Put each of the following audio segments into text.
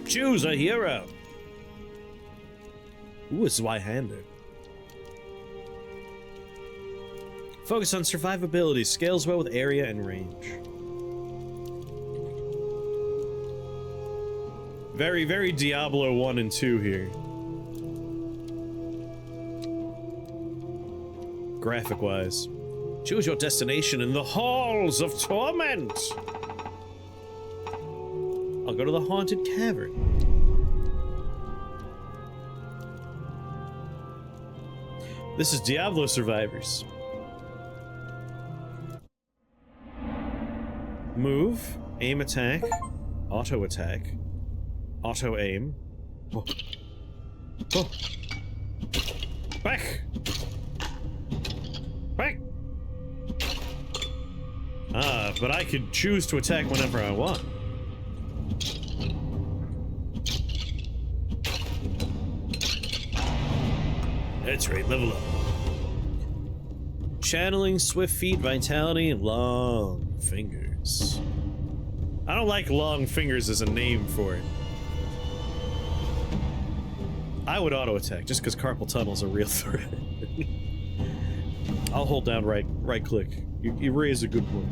Choose a hero. Ooh, it's Y-handed. Focus on survivability. Scales well with area and range. Very, very Diablo 1 and 2 here. Graphic-wise. Choose your destination in the halls of Torment. I'll go to the haunted cavern. This is Diablo survivors. Move, aim attack, auto attack, auto aim. Oh. Oh. Back! Back! Ah, but I could choose to attack whenever I want. That's right, level up. Channeling, swift feet, vitality, and long fingers. I don't like long fingers as a name for it. I would auto attack just because carpal tunnel's a real threat. I'll hold down right click. You raise a good point.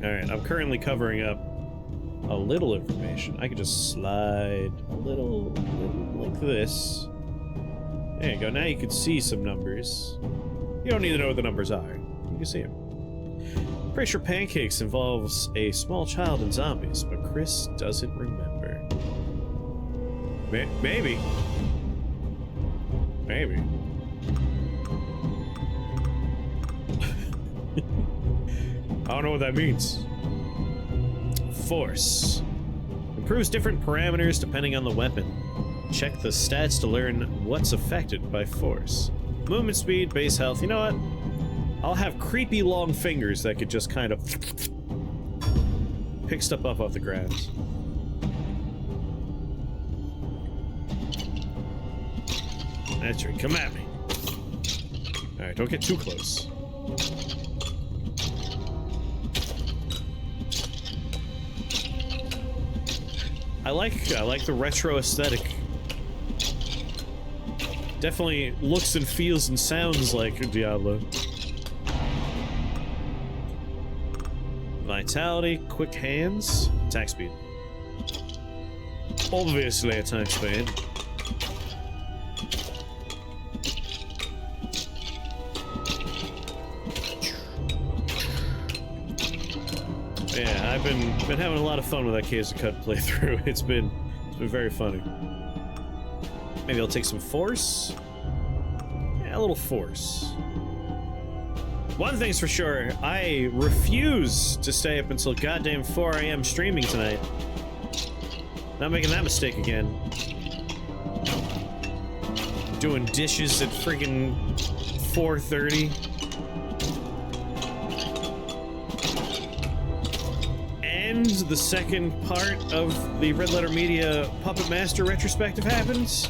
Alright, I'm currently covering up a little information. I could just slide a little like this. There you go, now you can see some numbers. You don't need to know what the numbers are. You can see them. Pretty sure pancakes involves a small child and zombies, but Chris doesn't remember. Maybe. Maybe. I don't know what that means. Force. Improves different parameters depending on the weapon. Check the stats to learn what's affected by force. Movement speed, base health. You know what? I'll have creepy long fingers that could just kind of pick stuff up off the ground. That's right, come at me. Alright, don't get too close. I like the retro aesthetic. Definitely looks and feels and sounds like Diablo. Vitality, quick hands, attack speed. Obviously attack speed. Yeah, I've been having a lot of fun with that Case of Cut playthrough. It's been very funny. Maybe I'll take some force? Yeah, a little force. One thing's for sure, I refuse to stay up until goddamn 4 AM streaming tonight. Not making that mistake again. Doing dishes at friggin' 4:30. And the second part of the Red Letter Media Puppet Master retrospective happens.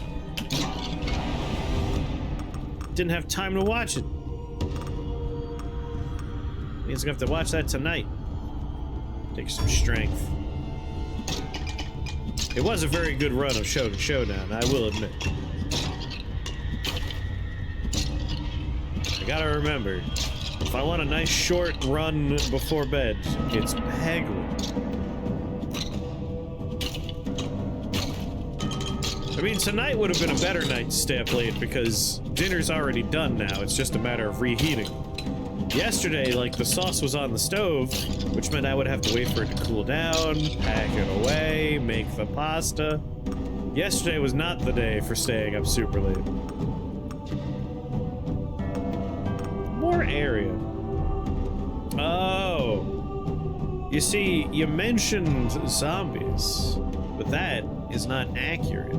Didn't have time to watch it. Means I'm gonna have to watch that tonight. Take some strength. It was a very good run of Shogun Showdown, I will admit. I gotta remember, if I want a nice short run before bed, it's haggling. I mean, tonight would have been a better night to stay up late because dinner's already done now. It's just a matter of reheating. Yesterday, like, the sauce was on the stove, which meant I would have to wait for it to cool down, pack it away, make the pasta. Yesterday was not the day for staying up super late. More area. Oh. You see, you mentioned zombies, but that is not accurate.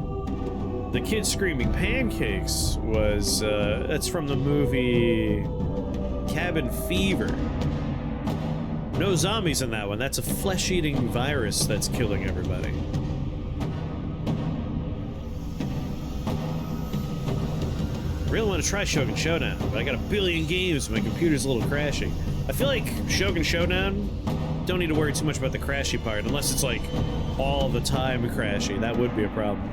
The kid screaming pancakes was, that's from the movie Cabin Fever. No zombies in that one. That's a flesh-eating virus that's killing everybody. I really want to try Shogun Showdown, but I got a billion games and my computer's a little crashy. I feel like Shogun Showdown don't need to worry too much about the crashy part, unless it's like all the time crashy. That would be a problem.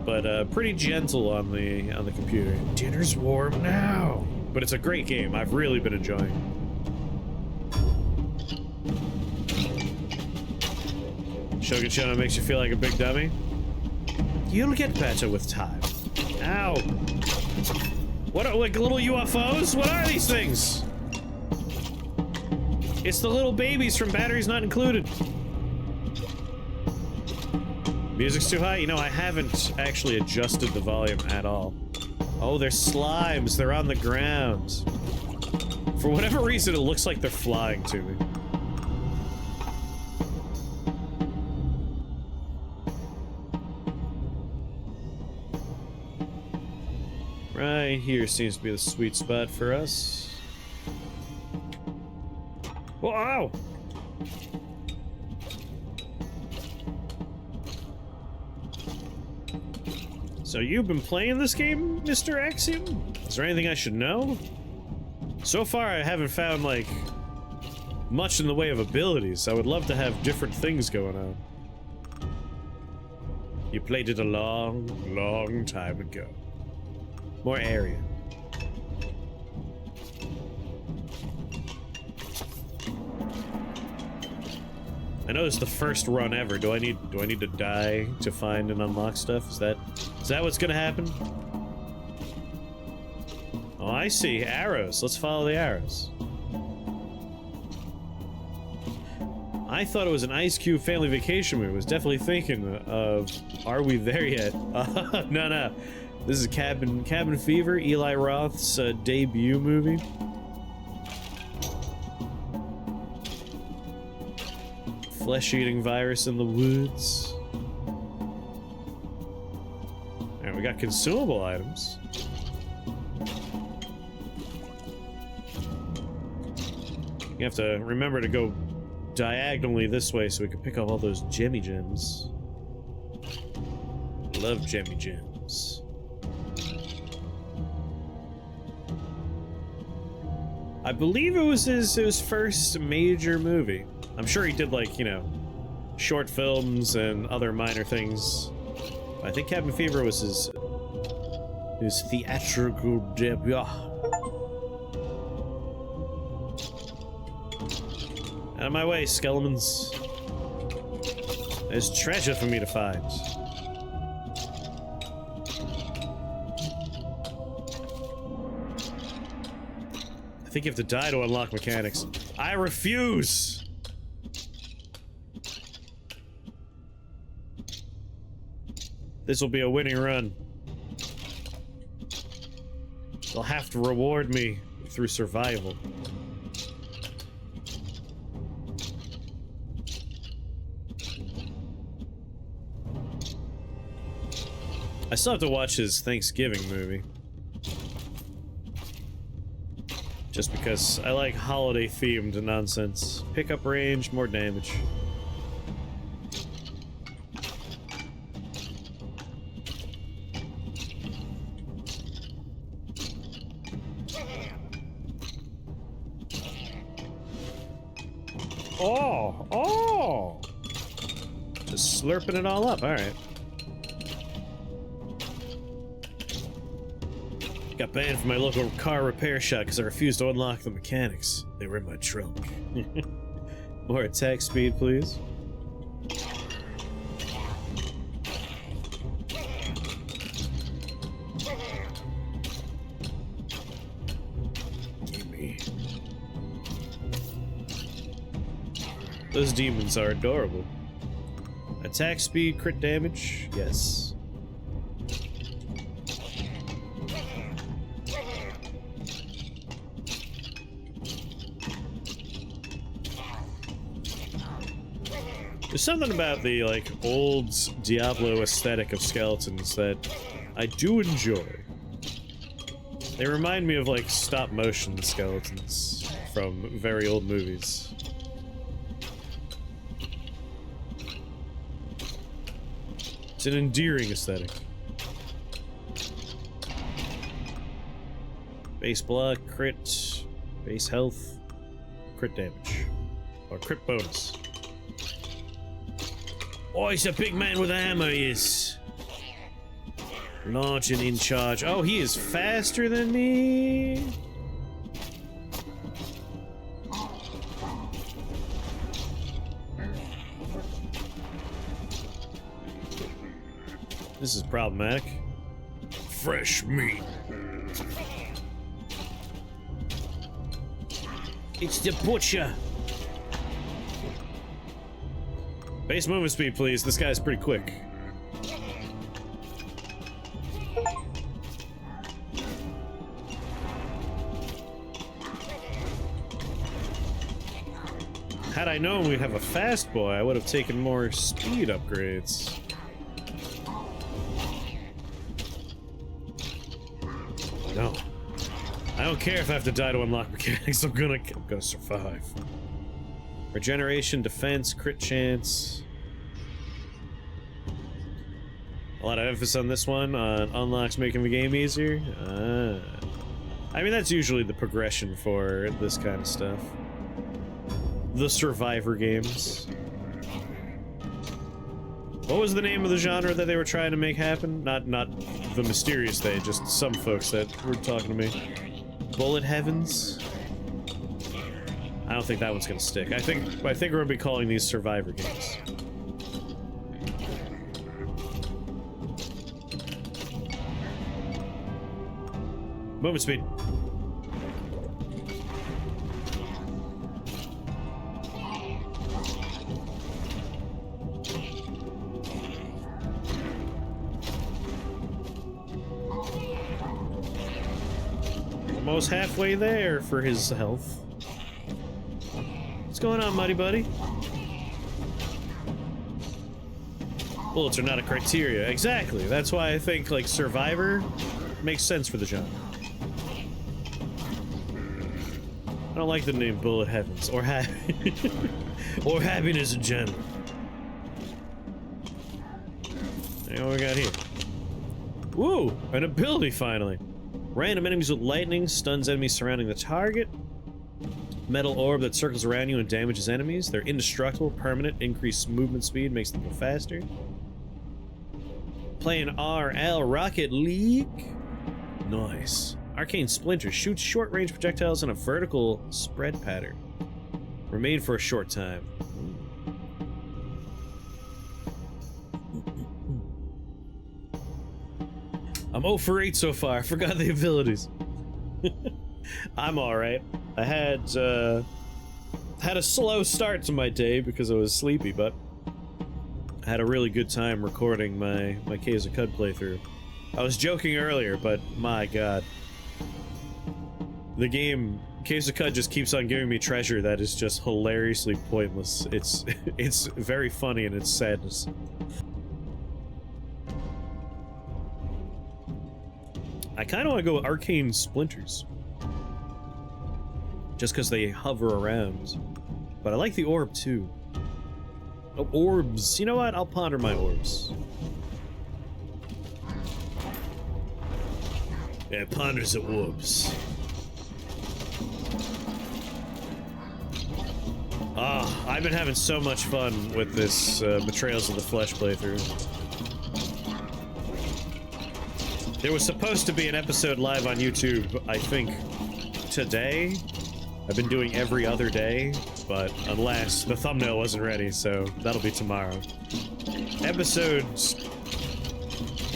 But pretty gentle on the computer. Dinner's warm now. But it's a great game. I've really been enjoying it. Shogun Shono makes you feel like a big dummy. You'll get better with time. Ow. What are, like, little UFOs? What are these things? It's the little babies from Batteries Not Included. Music's too high? You know, I haven't actually adjusted the volume at all. Oh, they're slimes. They're on the ground. For whatever reason, it looks like they're flying to me. Right here seems to be the sweet spot for us. Whoa, ow! So you've been playing this game, Mr. Axiom? Is there anything I should know? So far, I haven't found, like, much in the way of abilities. I would love to have different things going on. You played it a long, long time ago. More area. I know it's the first run ever. Do I need to die to find and unlock stuff? Is that what's gonna happen? Oh, I see. Arrows. Let's follow the arrows. I thought it was an Ice Cube family vacation movie. I was definitely thinking of, are we there yet? No. This is Cabin Fever, Eli Roth's debut movie. Flesh-eating virus in the woods. Alright, we got consumable items. You have to remember to go diagonally this way so we can pick up all those gemmy gems. Love gemmy gems. I believe it was his first major movie. I'm sure he did, like, you know, short films and other minor things. I think Cabin Fever was his theatrical debut. Out of my way, skeletons. There's treasure for me to find. I think you have to die to unlock mechanics. I refuse! This will be a winning run. They'll have to reward me through survival. I still have to watch his Thanksgiving movie. Just because I like holiday-themed nonsense. Pickup range, more damage. Oh! Just slurping it all up, alright. Got banned from my local car repair shop because I refused to unlock the mechanics. They were in my trunk. More attack speed, please. Gimme. Those demons are adorable. Attack speed, crit damage, yes. There's something about the, like, old Diablo aesthetic of skeletons that I do enjoy. They remind me of, like, stop-motion skeletons from very old movies. It's an endearing aesthetic. Base block, crit, base health, crit damage. Or crit bonus. Oh, he's a big man with a hammer, he is. Large and in charge. Oh, he is faster than me. This is problematic. Fresh meat. It's the butcher. Base movement speed, please. This guy's pretty quick. Had I known we'd have a fast boy, I would have taken more speed upgrades. No. I don't care if I have to die to unlock mechanics, I'm gonna survive. Regeneration, defense, crit chance. A lot of emphasis on this one, on unlocks making the game easier. I mean, that's usually the progression for this kind of stuff. The Survivor games. What was the name of the genre that they were trying to make happen? Not the mysterious they, just some folks that were talking to me. Bullet Heavens? I don't think that one's gonna stick. I think we're gonna be calling these Survivor games. Movement speed. Almost halfway there for his health. What's going on, Muddy Buddy? Bullets are not a criteria. Exactly. That's why I think, like, Survivor makes sense for the genre. I don't like the name Bullet Heavens, or or happiness in general. Hey, what we got here? Woo! An ability, finally. Random enemies with lightning stuns enemies surrounding the target. Metal orb that circles around you and damages enemies. They're indestructible, permanent, increased movement speed, makes them go faster. Playing RL Rocket League. Nice. Arcane Splinter shoots short-range projectiles in a vertical spread pattern. Remain for a short time. I'm 0 for 8 so far. I forgot the abilities. I'm alright. I had a slow start to my day because I was sleepy, but I had a really good time recording my Caves of Cud playthrough. I was joking earlier, but my god. The game, Caves of Cud, just keeps on giving me treasure that is just hilariously pointless. It's very funny in its sadness. I kind of want to go with Arcane Splinters. Just because they hover around. But I like the orb, too. Oh, orbs. You know what? I'll ponder my orbs. Yeah, ponders at orbs. Ah, I've been having so much fun with this Betrayals of the Flesh playthrough. There was supposed to be an episode live on YouTube, I think, today. I've been doing every other day, but alas, the thumbnail wasn't ready, so that'll be tomorrow. Episodes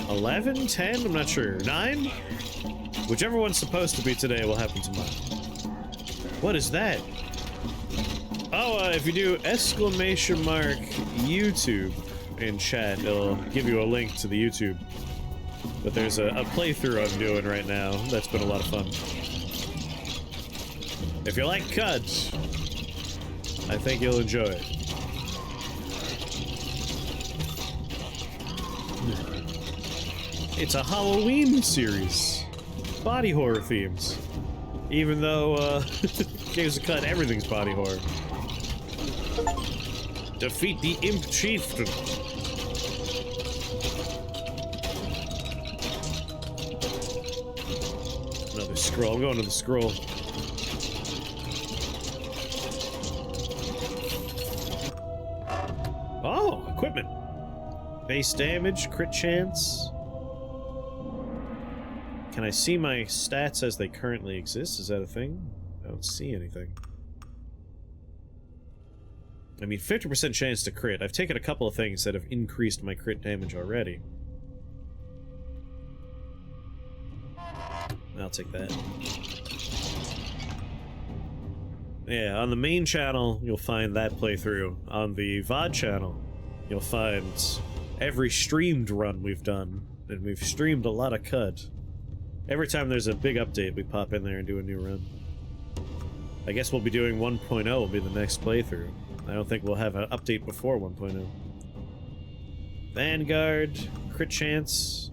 11, 10, I'm not sure, 9? Whichever one's supposed to be today will happen tomorrow. What is that? Oh, if you do exclamation mark YouTube in chat, it'll give you a link to the YouTube. But there's a playthrough I'm doing right now that's been a lot of fun. If you like cuts, I think you'll enjoy it. It's a Halloween series. Body horror themes. Even though, Caves of Cud, everything's body horror. Defeat the Imp Chieftain. Another scroll. I'm going to the scroll. equipment. Base damage, crit chance. Can I see my stats as they currently exist? Is that a thing? I don't see anything. I mean, 50% chance to crit. I've taken a couple of things that have increased my crit damage already. I'll take that. Yeah, on the main channel, you'll find that playthrough. On the VOD channel, you'll find every streamed run we've done. And we've streamed a lot of CUD. Every time there's a big update, we pop in there and do a new run. I guess we'll be doing 1.0 will be the next playthrough. I don't think we'll have an update before 1.0. Vanguard, crit chance.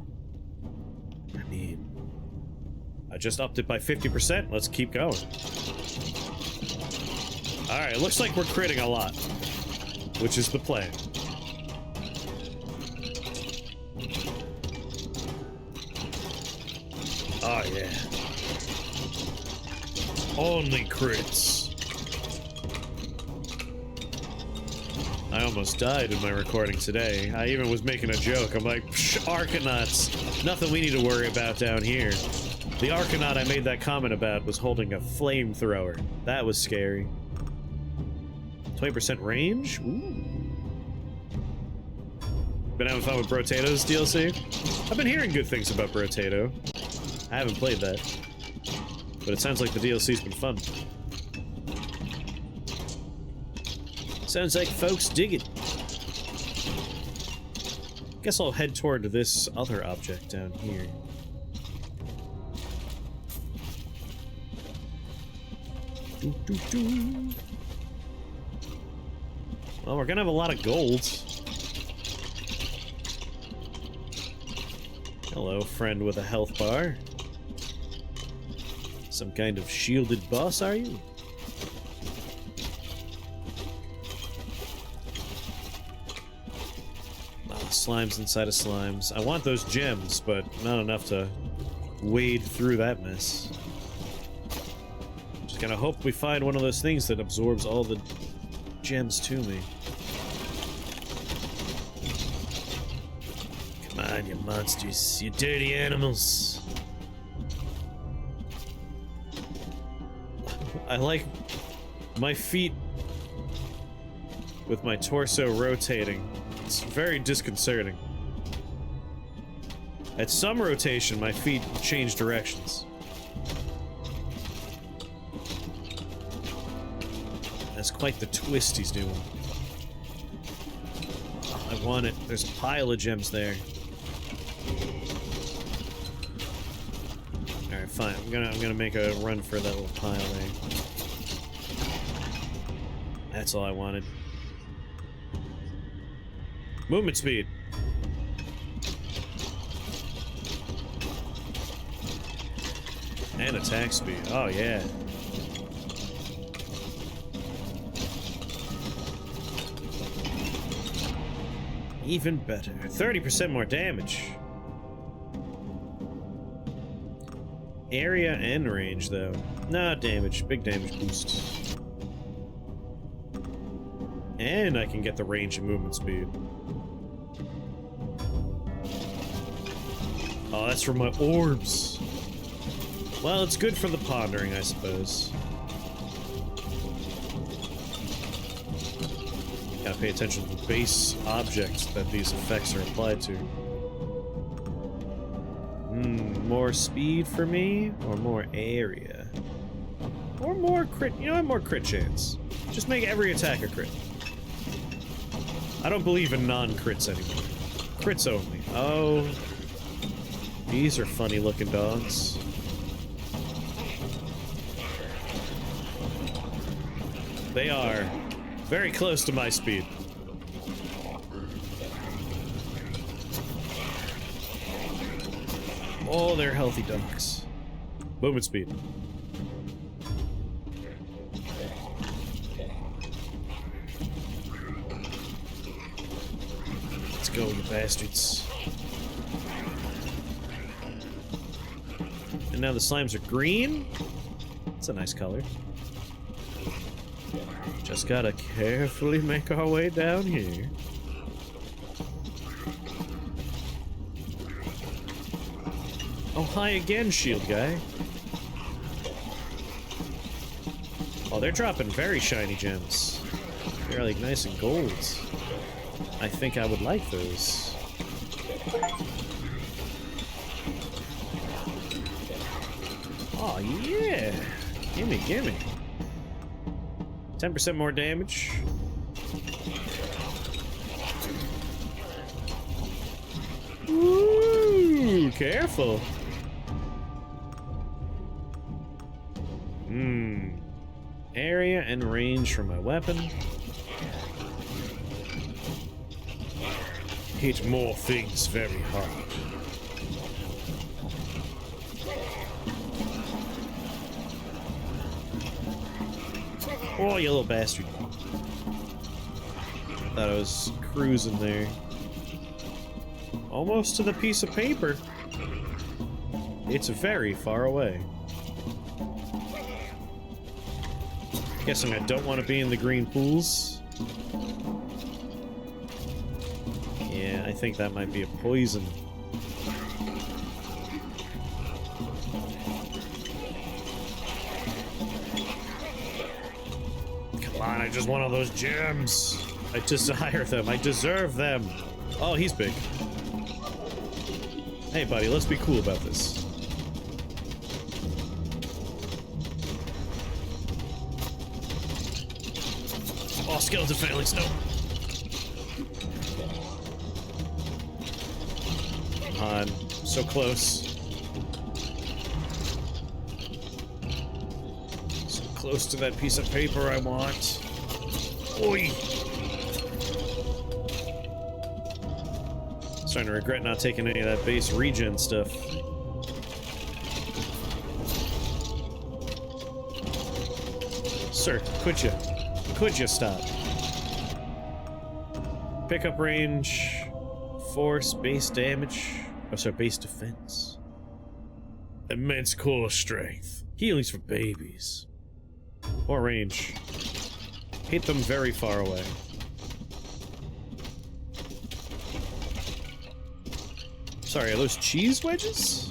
I mean, I just upped it by 50%. Let's keep going. Alright, it looks like we're critting a lot, which is the plan. Oh yeah. Only crits. I almost died in my recording today. I even was making a joke. I'm like, Arcanauts. Nothing we need to worry about down here. The Arcanaut I made that comment about was holding a flamethrower. That was scary. 20% range? Ooh. Been having fun with Brotato's DLC? I've been hearing good things about Brotato. I haven't played that. But it sounds like the DLC's been fun. Sounds like folks dig it. Guess I'll head toward this other object down here. Well, we're gonna have a lot of gold. Hello, friend with a health bar. Some kind of shielded boss, are you? Oh, slimes inside of slimes. I want those gems, but not enough to wade through that mess. Just gonna hope we find one of those things that absorbs all the gems to me. Come on, you monsters. You dirty animals. I like my feet with my torso rotating. It's very disconcerting. At some rotation, my feet change directions. That's quite the twist he's doing. I want it. There's a pile of gems there. Alright, fine. I'm gonna make a run for that little pile there. That's all I wanted. Movement speed. And attack speed. Oh, yeah. Even better. 30% more damage. Area and range, though. Nah, damage. Big damage boost. And I can get the range and movement speed. Oh, that's from my orbs. Well, it's good for the pondering, I suppose. Gotta pay attention to the base objects that these effects are applied to. More speed for me, or more area? Or more crit, you know, more crit chance. Just make every attack a crit. I don't believe in non-crits anymore. Crits only. Oh. These are funny looking dogs. They are very close to my speed. Oh, they're healthy dogs. Movement speed. Let's go, you bastards. And now the slimes are green. That's a nice color. Just gotta carefully make our way down here. high again, shield guy. Oh, they're dropping very shiny gems. They're like nice and gold. I think I would like those. Oh yeah! Gimme, gimme. 10% more damage. Ooh, careful. Area and range for my weapon. Hit more things very hard. Oh, you little bastard. Thought I was cruising there. Almost to the piece of paper. It's very far away. Guessing I don't want to be in the green pools. Yeah, I think that might be a poison. Come on, I just want all those gems. I desire them. I deserve them. Oh, he's big. Hey, buddy, let's be cool about this. Oh, skeleton phalanx, no. Come on, so close. So close to that piece of paper I want. Oi! Starting to regret not taking any of that base regen stuff. Sir, could you? Could you stop? Pickup range, force, base damage. Oh, sorry, base defense. Immense core strength. Healings for babies. Or range. Hit them very far away. Sorry, are those cheese wedges?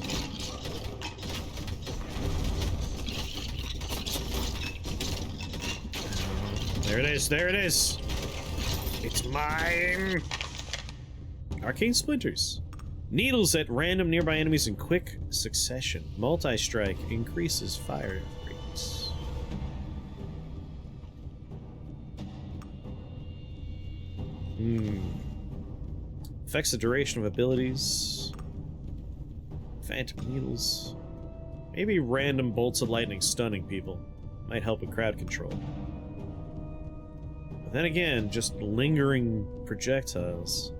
There it is, there it is. It's mine. Arcane splinters. Needles at random nearby enemies in quick succession. Multi-strike increases fire rates. Affects the duration of abilities. Phantom needles. Maybe random bolts of lightning stunning people. Might help with crowd control. But then again, just lingering projectiles.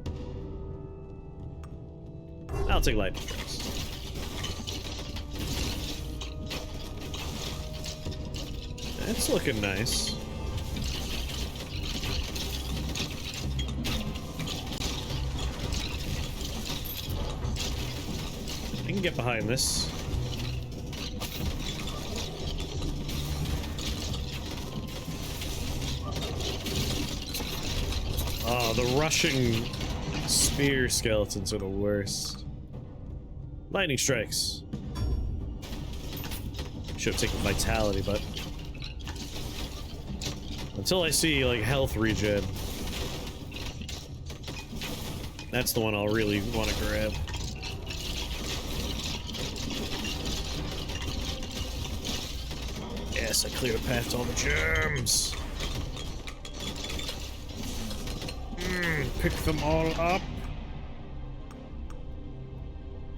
I'll take lightning strikes. That's looking nice. I can get behind this. Oh, the rushing spear skeletons are the worst. Lightning strikes. Should have taken vitality, but until I see like health regen, that's the one I'll really want to grab. Yes, I cleared a path to all the germs. Pick them all up.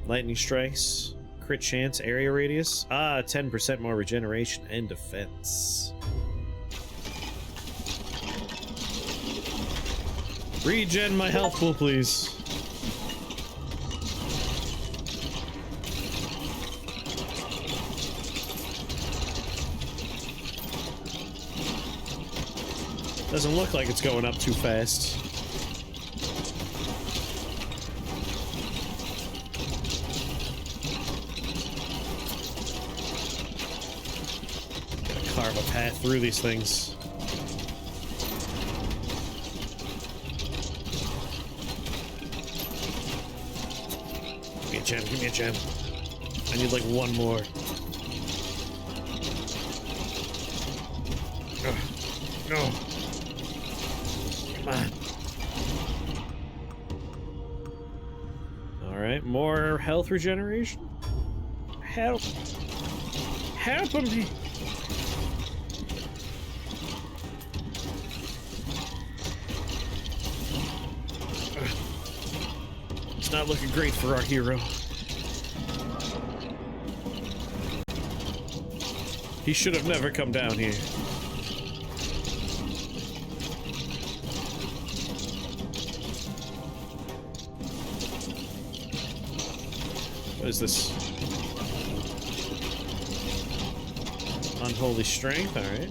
Lightning strikes, crit chance, area radius. 10% more regeneration and defense. Regen my health pool, please. Doesn't look like it's going up too fast. Gotta carve a path through these things. Give me a gem, give me a gem. I need like one more. No. Come on. Alright, more health regeneration? Help! Help me! It's not looking great for our hero. He should have never come down here. What is this? Unholy strength, alright.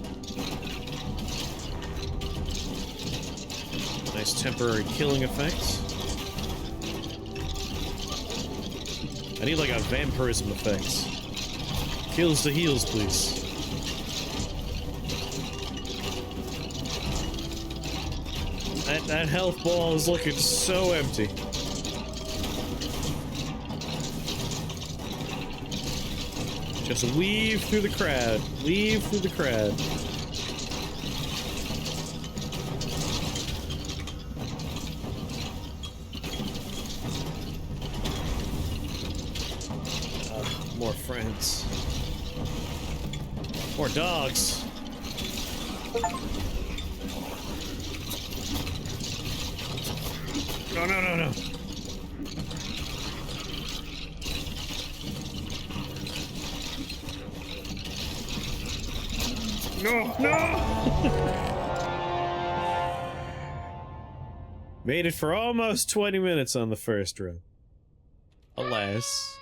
Nice temporary killing effects. I need like a vampirism effect. Kills the heals, please. That health ball is looking so empty. Just weave through the crowd. Weave through the crowd. More friends. More dogs. No, no, no, no. No, no! Made it for almost 20 minutes on the first run. Alas.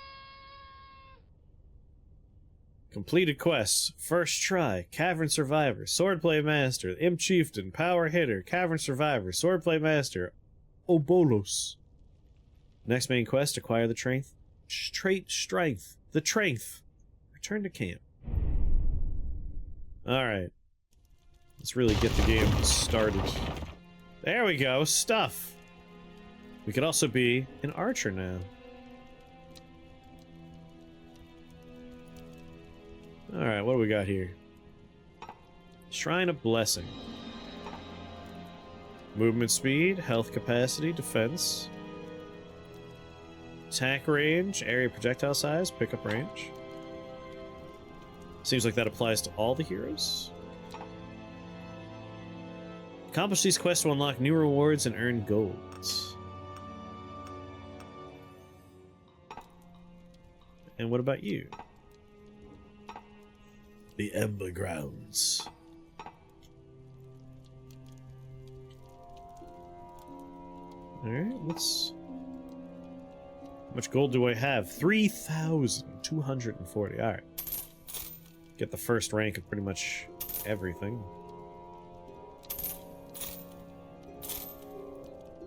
Completed quests. First try. Cavern Survivor. Swordplay Master. Imp Chieftain. Power Hitter. Cavern Survivor. Swordplay Master. Obolos. Next main quest. Acquire the Strength. Strength. The Strength. Return to camp. Alright. Let's really get the game started. There we go. Stuff. We could also be an archer now. Alright, what do we got here? Shrine of Blessing. Movement speed, health capacity, defense. Attack range, area projectile size, pickup range. Seems like that applies to all the heroes. Accomplish these quests to unlock new rewards and earn golds. And what about you? The Ember Grounds. Alright, let's... How much gold do I have? 3,240. Alright. Get the first rank of pretty much everything.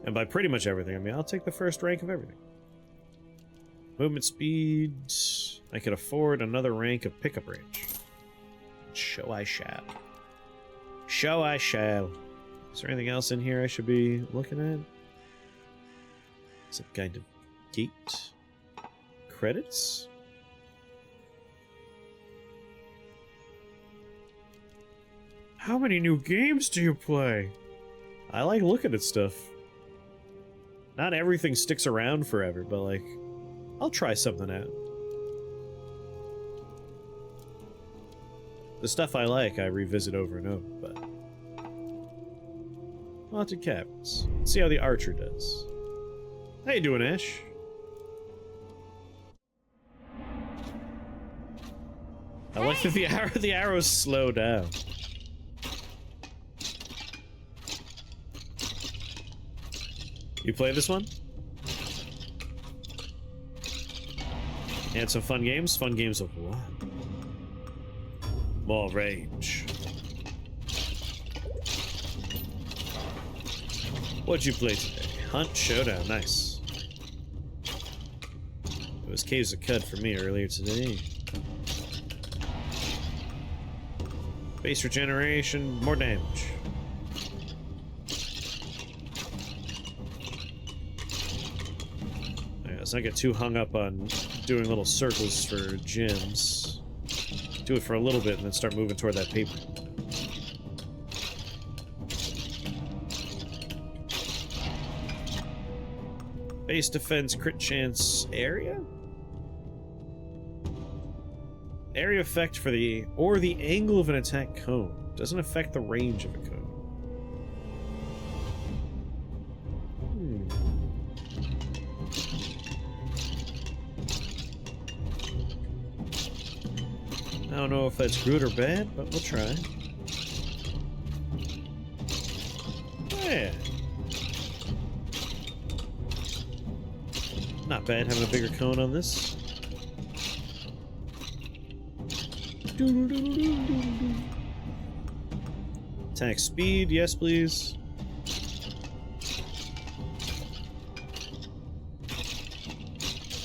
And by pretty much everything, I mean, I'll take the first rank of everything. Movement speed... I could afford another rank of pickup range. So I shall. So I shall. Is there anything else in here I should be looking at? Some kind of gate? Credits? How many new games do you play? I like looking at stuff. Not everything sticks around forever, but like, I'll try something out. The stuff I like, I revisit over and over, but... Haunted Caverns. Let's see how the archer does. How you doing, Ash? I like that the arrows slow down. You play this one? And some fun games? Fun games of what? More range. What'd you play today? Hunt Showdown, nice. It was Caves of Cud for me earlier today. Base regeneration, more damage. Let's not get too hung up on doing little circles for gyms. Do it for a little bit and then start moving toward that paper. Base defense, crit chance, area? Area effect for the angle of an attack cone. Doesn't affect the range of a cone. I don't know if that's good or bad, but we'll try. Yeah. Not bad having a bigger cone on this. Attack speed, yes please.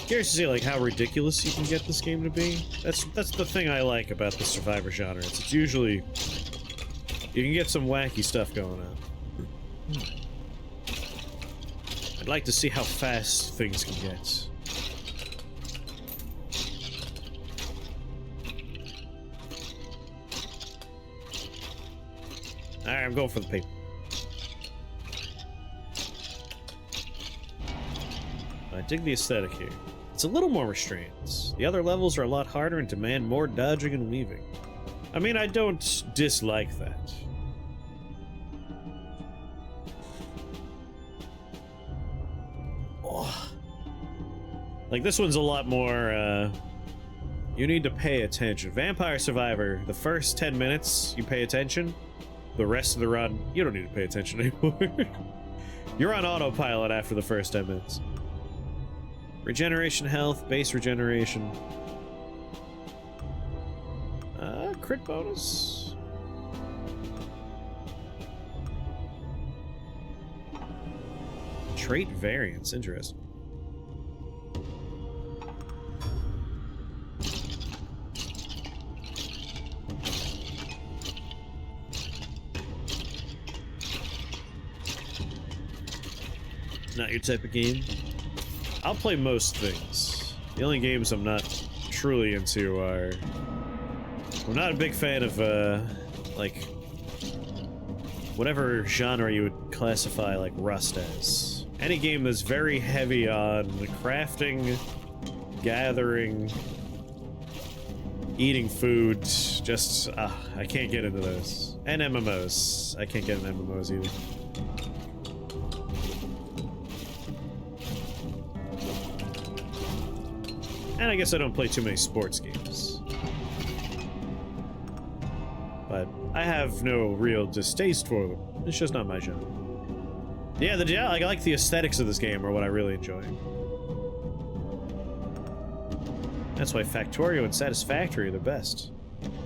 Curious to see like how ridiculous you can get this game to be. That's the thing I like about the survivor genre. It's usually you can get some wacky stuff going on. I'd like to see how fast things can get. Alright, I'm going for the paper. I dig the aesthetic here. It's a little more restrained. The other levels are a lot harder and demand more dodging and weaving. I mean, I don't dislike that. Oh. Like, this one's a lot more, you need to pay attention. Vampire Survivor, the first 10 minutes, you pay attention. The rest of the run, you don't need to pay attention anymore. You're on autopilot after the first 10 minutes. Regeneration health, base regeneration. Crit bonus. Trait variance, interesting. Not your type of game. I'll play most things. The only games I'm not truly into are... I'm not a big fan of, like... whatever genre you would classify, like, Rust as. Any game that's very heavy on crafting, gathering, eating food, just... I can't get into those. And MMOs. I can't get into MMOs either. And I guess I don't play too many sports games. But I have no real distaste for them. It's just not my genre. Yeah, I like the aesthetics of this game are what I really enjoy. That's why Factorio and Satisfactory are the best.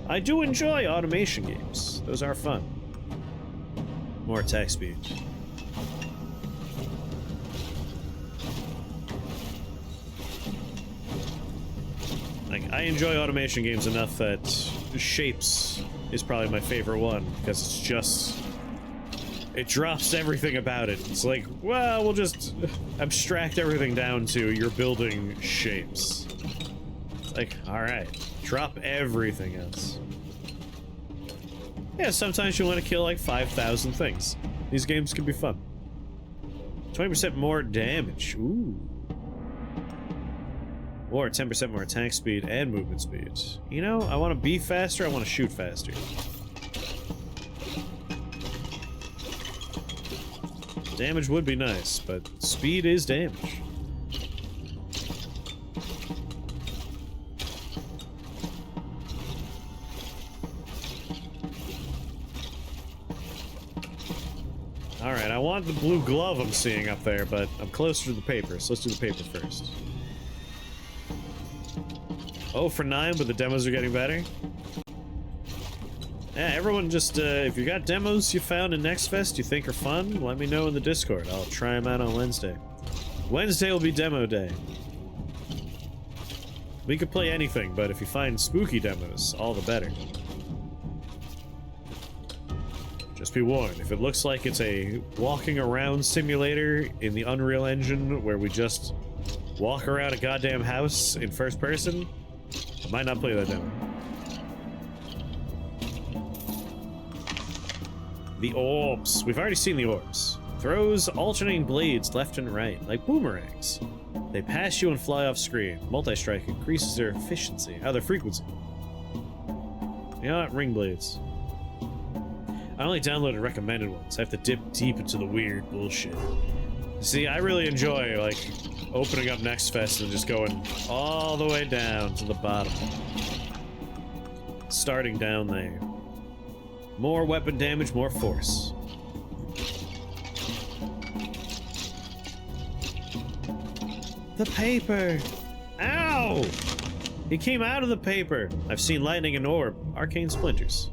I do enjoy automation games. Those are fun. More attack speed. Like, I enjoy automation games enough that Shapes is probably my favorite one, because it's just... it drops everything about it. It's like, well, we'll just abstract everything down to you're building shapes. It's like, alright, drop everything else. Yeah, sometimes you want to kill like 5,000 things. These games can be fun. 20% more damage, ooh. Or 10% more attack speed and movement speed. You know, I want to be faster, I want to shoot faster. Damage would be nice, but speed is damage. Alright, I want the blue glove I'm seeing up there, but I'm closer to the paper, so let's do the paper first. 0 for 9, but the demos are getting better. Yeah, everyone just, if you got demos you found in Next Fest you think are fun, let me know in the Discord. I'll try them out on Wednesday. Wednesday will be demo day. We could play anything, but if you find spooky demos, all the better. Just be warned, if it looks like it's a walking around simulator in the Unreal Engine where we just walk around a goddamn house in first person, I might not play that demo. The orbs. We've already seen the orbs. Throws alternating blades left and right, like boomerangs. They pass you and fly off screen. Multi-strike increases their efficiency, their frequency. You know what? Ring blades. I only downloaded recommended ones. I have to dip deep into the weird bullshit. See, I really enjoy, like, opening up Next Fest and just going all the way down to the bottom. Starting down there. More weapon damage, more force. The paper! Ow! He came out of the paper. I've seen lightning and orb. Arcane splinters.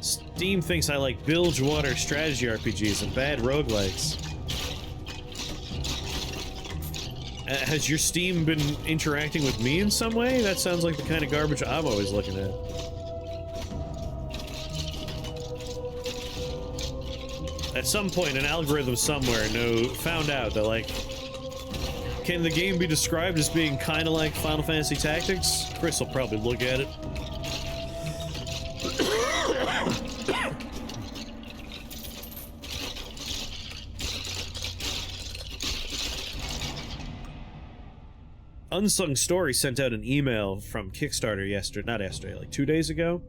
Steam thinks I like bilge-water strategy RPGs and bad roguelikes. Has your Steam been interacting with me in some way? That sounds like the kind of garbage I'm always looking at. At some point, an algorithm somewhere found out that, like, can the game be described as being kind of like Final Fantasy Tactics? Chris will probably look at it. Unsung Story sent out an email from Kickstarter not yesterday, like 2 days ago.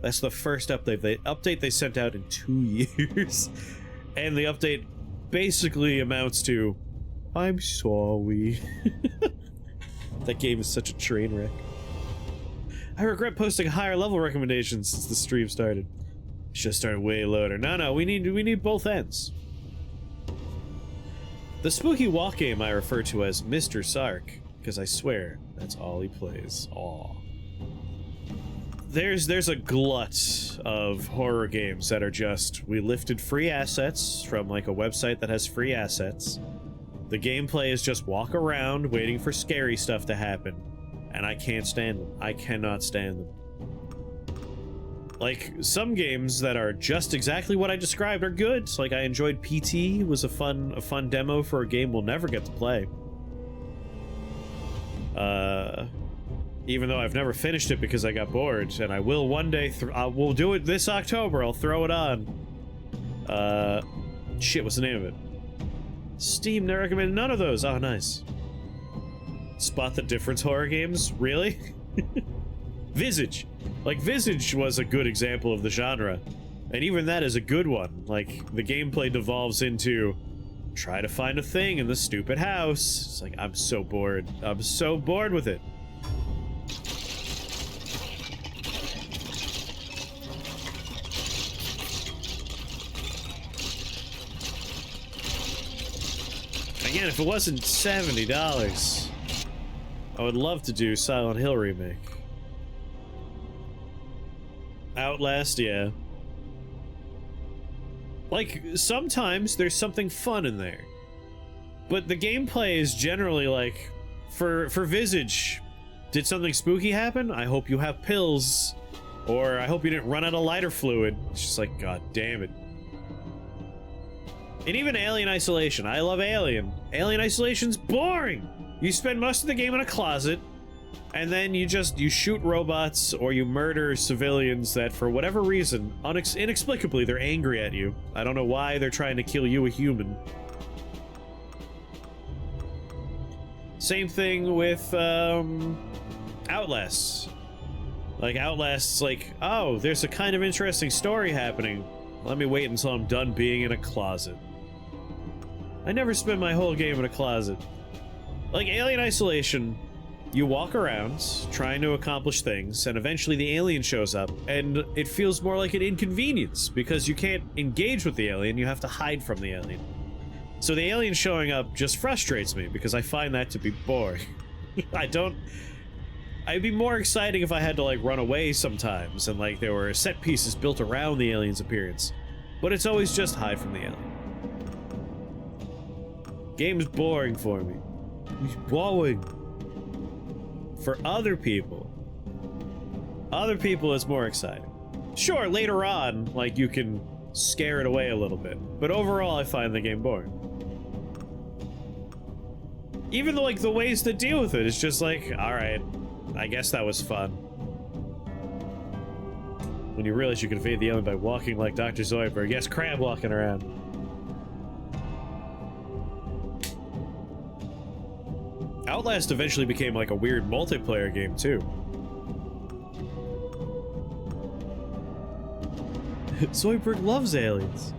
That's the first update they sent out in 2 years. And the update basically amounts to, I'm sorry. That game is such a train wreck. I regret posting higher level recommendations since the stream started. Should have started way lower. No, we need both ends. The spooky walk game I refer to as Mr. Sark, because I swear that's all he plays. Aw. There's a glut of horror games that are just, we lifted free assets from like a website that has free assets. The gameplay is just walk around waiting for scary stuff to happen. And I can't stand them. I cannot stand them. Like, some games that are just exactly what I described are good. Like, I enjoyed PT, was a fun demo for a game we'll never get to play. Even though I've never finished it because I got bored, and I will one day, we'll do it this October, I'll throw it on. Shit, what's the name of it? Steam never recommended none of those. Oh, nice. Spot the difference horror games? Really? Visage. Like, Visage was a good example of the genre. And even that is a good one. Like, the gameplay devolves into try to find a thing in the stupid house. It's like, I'm so bored. I'm so bored with it. Again, if it wasn't $70, I would love to do Silent Hill remake. Outlast, yeah. Like, sometimes there's something fun in there. But the gameplay is generally like, for Visage, did something spooky happen? I hope you have pills. Or I hope you didn't run out of lighter fluid. It's just like, god damn it. And even Alien Isolation. I love Alien. Alien Isolation's boring! You spend most of the game in a closet, and then you shoot robots or you murder civilians that, for whatever reason, inexplicably, they're angry at you. I don't know why they're trying to kill you, a human. Same thing with, Outlast. Like, Outlast's like, oh, there's a kind of interesting story happening. Let me wait until I'm done being in a closet. I never spend my whole game in a closet. Like, Alien Isolation, you walk around trying to accomplish things, and eventually the alien shows up, and it feels more like an inconvenience, because you can't engage with the alien, you have to hide from the alien. So the alien showing up just frustrates me, because I find that to be boring. It'd be more exciting if I had to, like, run away sometimes, and, like, there were set pieces built around the alien's appearance. But it's always just hide from the alien. Game's boring for me. It's boring. For other people it's more exciting. Sure, later on, like, you can scare it away a little bit, but overall I find the game boring. Even though, like, the ways to deal with it is just like, alright, I guess that was fun. When you realize you can evade the alien by walking like Dr. Zoidberg. Yes, crab walking around. Outlast eventually became like a weird multiplayer game too. Zoidberg loves aliens.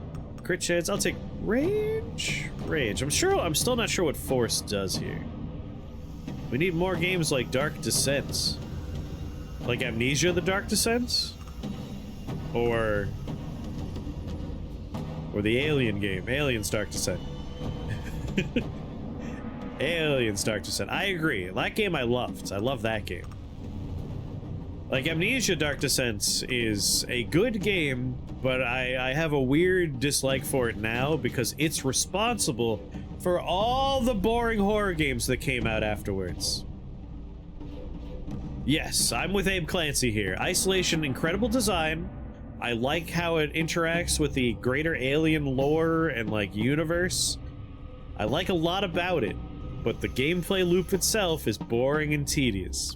Crit chance, I'll take range? Range. I'm still not sure what force does here. We need more games like Dark Descent. Like Amnesia the Dark Descent? Or the Alien game, Aliens Dark Descent. Aliens Dark Descent. I agree. That game I loved. I love that game. Like, Amnesia Dark Descent is a good game, but I have a weird dislike for it now because it's responsible for all the boring horror games that came out afterwards. Yes, I'm with Abe Clancy here. Isolation, incredible design. I like how it interacts with the greater alien lore and, like, universe. I like a lot about it, but the gameplay loop itself is boring and tedious.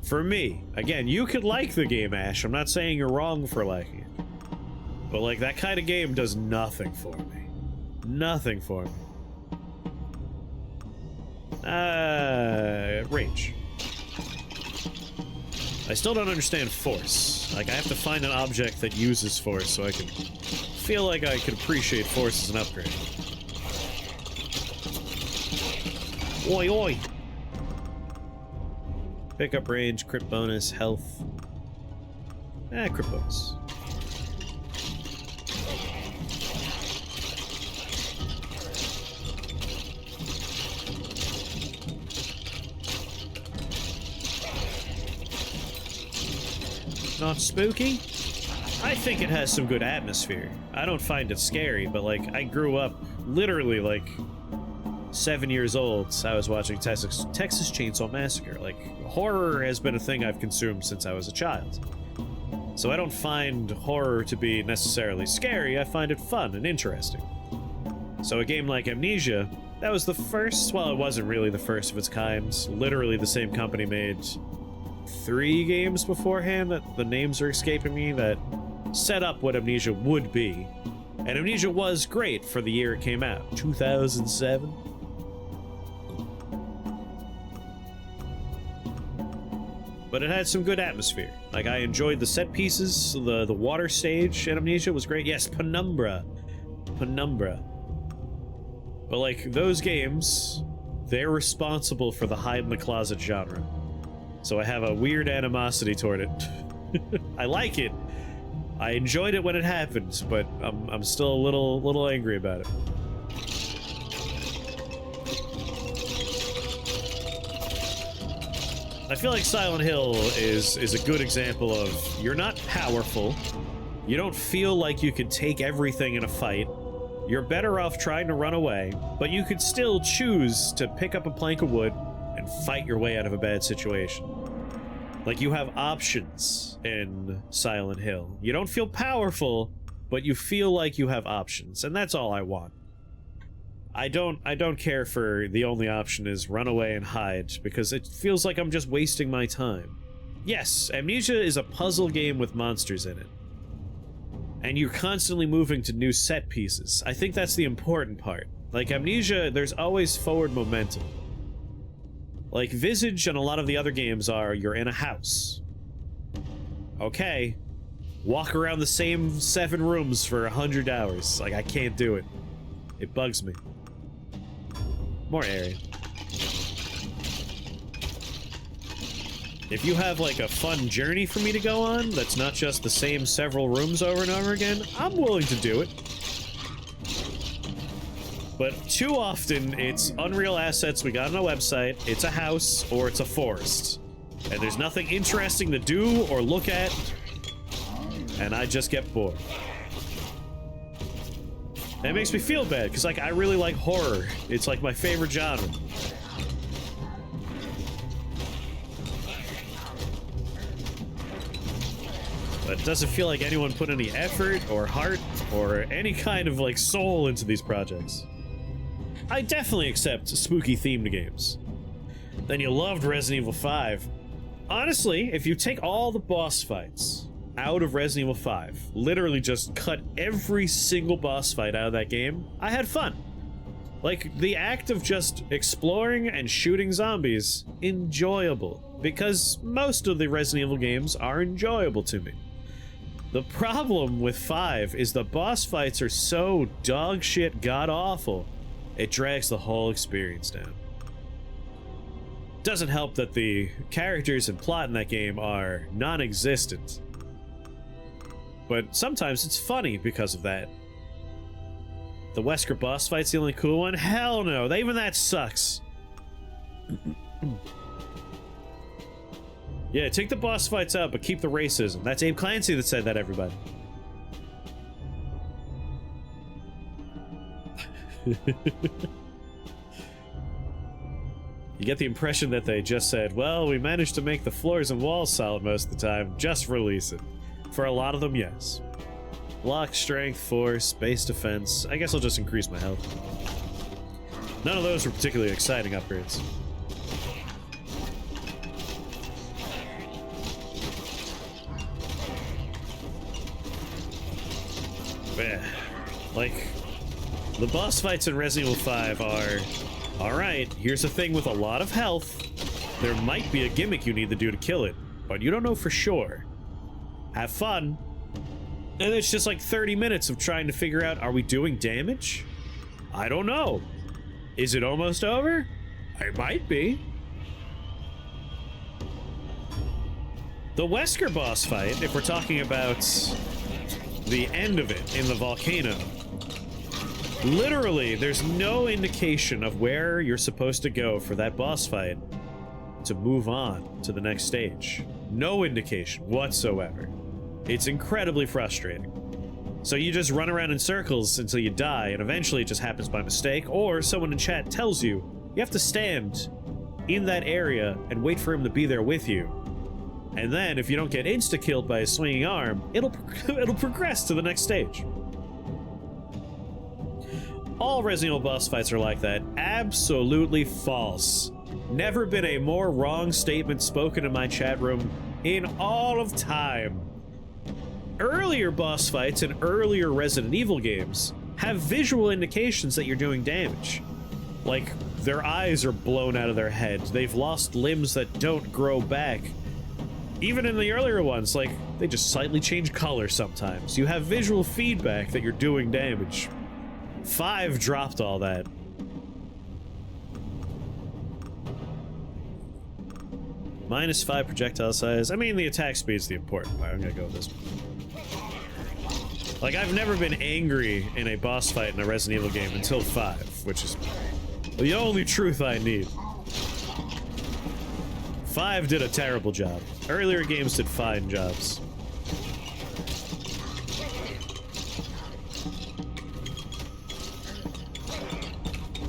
For me, again, you could like the game, Ash. I'm not saying you're wrong for liking it. But, like, that kind of game does nothing for me. Nothing for me. Range. I still don't understand force. Like, I have to find an object that uses force so I can feel like I can appreciate force as an upgrade. Oi, oi! Pickup range, crit bonus, health. Crit bonus. Not spooky? I think it has some good atmosphere. I don't find it scary, but, like, I grew up literally, like, 7 years old. I was watching Texas Chainsaw Massacre. Like, horror has been a thing I've consumed since I was a child. So I don't find horror to be necessarily scary, I find it fun and interesting. So a game like Amnesia, that was the first, well, it wasn't really the first of its kind. Literally the same company made 3 games beforehand that the names are escaping me that set up what Amnesia would be. And Amnesia was great for the year it came out, 2007. But it had some good atmosphere. Like, I enjoyed the set pieces, the water stage in Amnesia was great. Yes, Penumbra. Penumbra. But, like, those games, they're responsible for the hide-in-the-closet genre. So I have a weird animosity toward it. I like it. I enjoyed it when it happened, but I'm still a little angry about it. I feel like Silent Hill is a good example of you're not powerful, you don't feel like you could take everything in a fight, you're better off trying to run away, but you could still choose to pick up a plank of wood and fight your way out of a bad situation. Like, you have options in Silent Hill. You don't feel powerful, but you feel like you have options, and that's all I want. I don't care for the only option is run away and hide, because it feels like I'm just wasting my time. Yes, Amnesia is a puzzle game with monsters in it. And you're constantly moving to new set pieces. I think that's the important part. Like, Amnesia, there's always forward momentum. Like, Visage and a lot of the other games are, you're in a house. Okay. Walk around the same 7 rooms for 100 hours. Like, I can't do it. It bugs me. More area. If you have, like, a fun journey for me to go on, that's not just the same several rooms over and over again, I'm willing to do it. But too often, it's Unreal assets we got on a website, it's a house, or it's a forest. And there's nothing interesting to do or look at, and I just get bored. And it makes me feel bad, because, like, I really like horror. It's, like, my favorite genre. But it doesn't feel like anyone put any effort or heart or any kind of like soul into these projects. I definitely accept spooky themed games. Then you loved Resident Evil 5. Honestly, if you take all the boss fights out of Resident Evil 5, literally just cut every single boss fight out of that game, I had fun. Like, the act of just exploring and shooting zombies, enjoyable. Because most of the Resident Evil games are enjoyable to me. The problem with 5 is the boss fights are so dog shit god-awful, it drags the whole experience down. Doesn't help that the characters and plot in that game are non-existent. But sometimes it's funny because of that. The Wesker boss fight's the only cool one? Hell no, even that sucks. Yeah, take the boss fights out, but keep the racism. That's Abe Clancy that said that, everybody. You get the impression that they just said, well, we managed to make the floors and walls solid most of the time, just release it. For a lot of them, yes. Block, strength, force, base defense. I guess I'll just increase my health. None of those were particularly exciting upgrades. Yeah. Like, the boss fights in Resident Evil 5 are... Alright, here's a thing with a lot of health. There might be a gimmick you need to do to kill it, but you don't know for sure. Have fun. And it's just like 30 minutes of trying to figure out, are we doing damage? I don't know. Is it almost over? It might be. The Wesker boss fight, if we're talking about the end of it in the volcano, literally, there's no indication of where you're supposed to go for that boss fight to move on to the next stage. No indication whatsoever. It's incredibly frustrating. So you just run around in circles until you die, and eventually it just happens by mistake, or someone in chat tells you, you have to stand in that area and wait for him to be there with you. And then, if you don't get insta-killed by a swinging arm, it'll progress to the next stage. All Resident Evil boss fights are like that. Absolutely false. Never been a more wrong statement spoken in my chat room in all of time. Earlier boss fights in earlier Resident Evil games have visual indications that you're doing damage. Like, their eyes are blown out of their heads, they've lost limbs that don't grow back. Even in the earlier ones, like, they just slightly change color sometimes. You have visual feedback that you're doing damage. 5 dropped all that. -5 projectile size. I mean, the attack speed's the important part. I'm gonna go with this one. Like, I've never been angry in a boss fight in a Resident Evil game until 5, which is the only truth I need. 5 did a terrible job. Earlier games did fine jobs.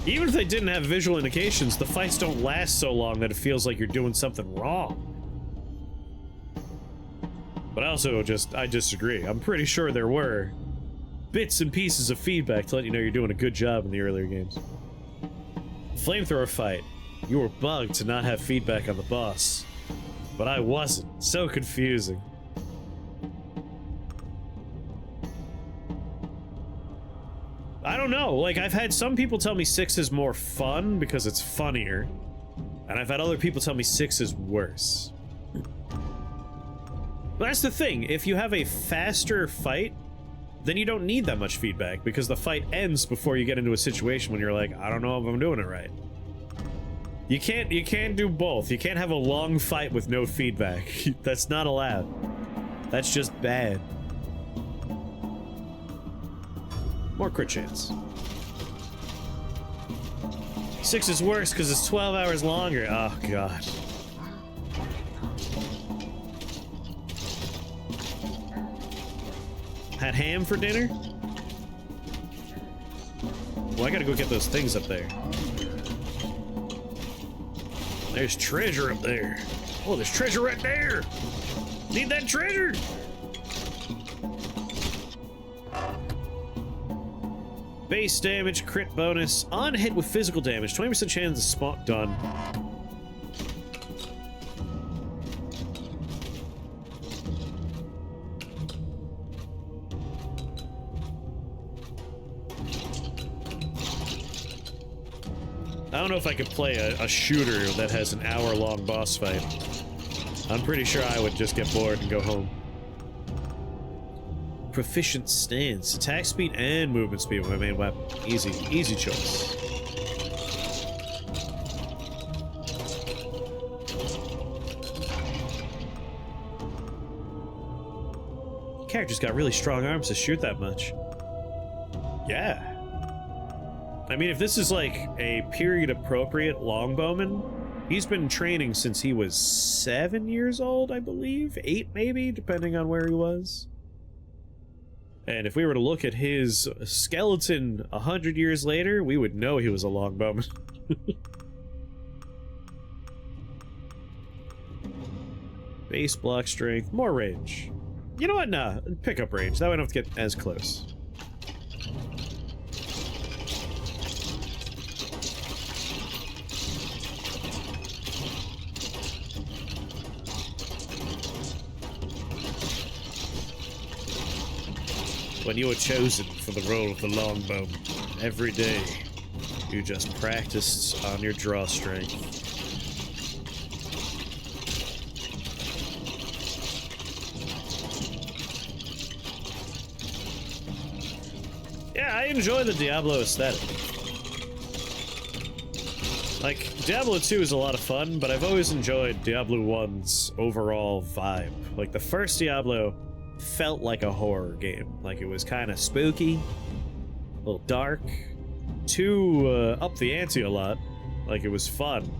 Even if they didn't have visual indications, the fights don't last so long that it feels like you're doing something wrong. But I disagree. I'm pretty sure there were bits and pieces of feedback to let you know you're doing a good job in the earlier games. Flamethrower fight. You were bugged to not have feedback on the boss. But I wasn't. So confusing. I don't know, like, I've had some people tell me 6 is more fun because it's funnier, and I've had other people tell me 6 is worse. But that's the thing, if you have a faster fight, then you don't need that much feedback, because the fight ends before you get into a situation when you're like, I don't know if I'm doing it right. You can't do both. You can't have a long fight with no feedback. That's not allowed. That's just bad. More crit chance. 6 is worse because it's 12 hours longer. Oh, God. Had ham for dinner? Well, I gotta go get those things up there. There's treasure up there. Oh, there's treasure right there. Need that treasure. Base damage, crit bonus, on hit with physical damage, 20% chance of spot done. I don't know if I could play a shooter that has an hour-long boss fight. I'm pretty sure I would just get bored and go home. Proficient stance. Attack speed and movement speed with my main weapon. Easy, easy choice. Character's got really strong arms to shoot that much. Yeah. I mean, if this is like a period-appropriate longbowman, he's been training since he was 7 years old, I believe? 8 maybe, depending on where he was. And if we were to look at his skeleton 100 years later, we would know he was a longbowman. Base block strength, more range. You know what? Nah, pick up range. That way I don't have to get as close. When you were chosen for the role of the longbowman, every day you just practiced on your draw strength. Yeah, I enjoy the Diablo aesthetic. Like, Diablo 2 is a lot of fun, but I've always enjoyed Diablo 1's overall vibe. Like, the first Diablo felt like a horror game. Like, it was kind of spooky, a little dark, up the ante a lot. Like, it was fun,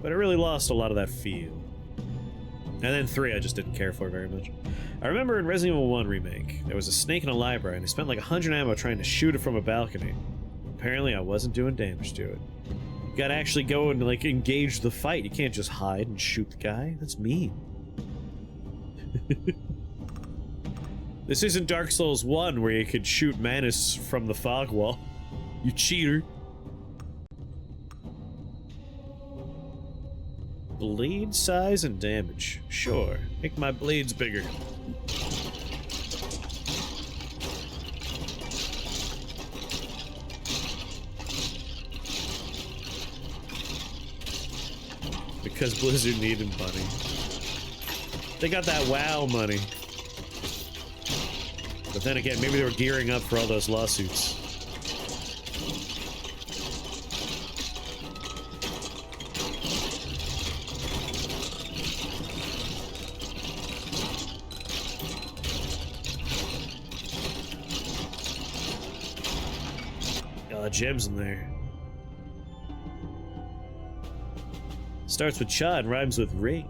but it really lost a lot of that feel. And then 3 I just didn't care for very much. I remember in Resident Evil 1 Remake, there was a snake in a library, and I spent like 100 ammo trying to shoot it from a balcony. Apparently I wasn't doing damage to it. You gotta actually go and like engage the fight. You can't just hide and shoot the guy. That's mean. This isn't Dark Souls 1 where you could shoot Manus from the fog wall. You cheater. Blade size and damage. Sure, make my blades bigger. Because Blizzard needed money. They got that WoW money. But then again, maybe they were gearing up for all those lawsuits. Got a lot of gems in there. Starts with cha and rhymes with ring.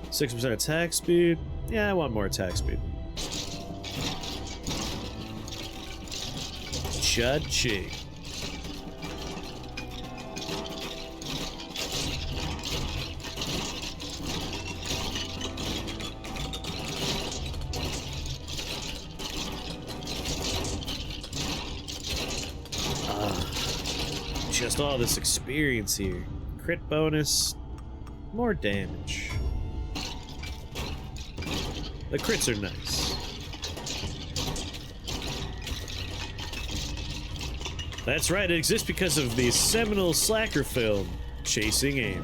6% attack speed. Yeah, I want more attack speed. Cha-ching. Just all this experience here. Crit bonus, more damage. The crits are nice. That's right, it exists because of the seminal slacker film, Chasing Amy.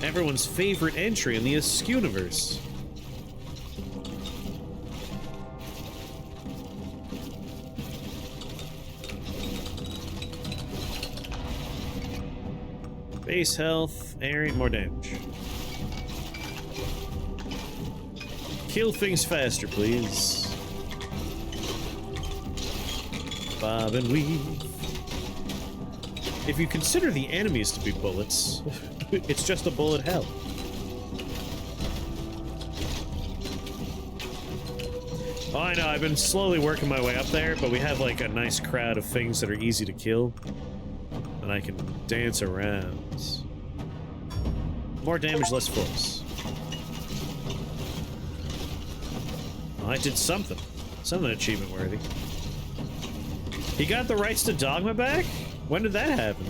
Everyone's favorite entry in the Askew-niverse. Base health, area, more damage. Kill things faster, please. Bob and weave. If you consider the enemies to be bullets, it's just a bullet hell. Oh, I know, I've been slowly working my way up there, but we have like a nice crowd of things that are easy to kill. And I can dance around. More damage, less force. Oh, I did something. Something achievement worthy. He got the rights to Dogma back? When did that happen?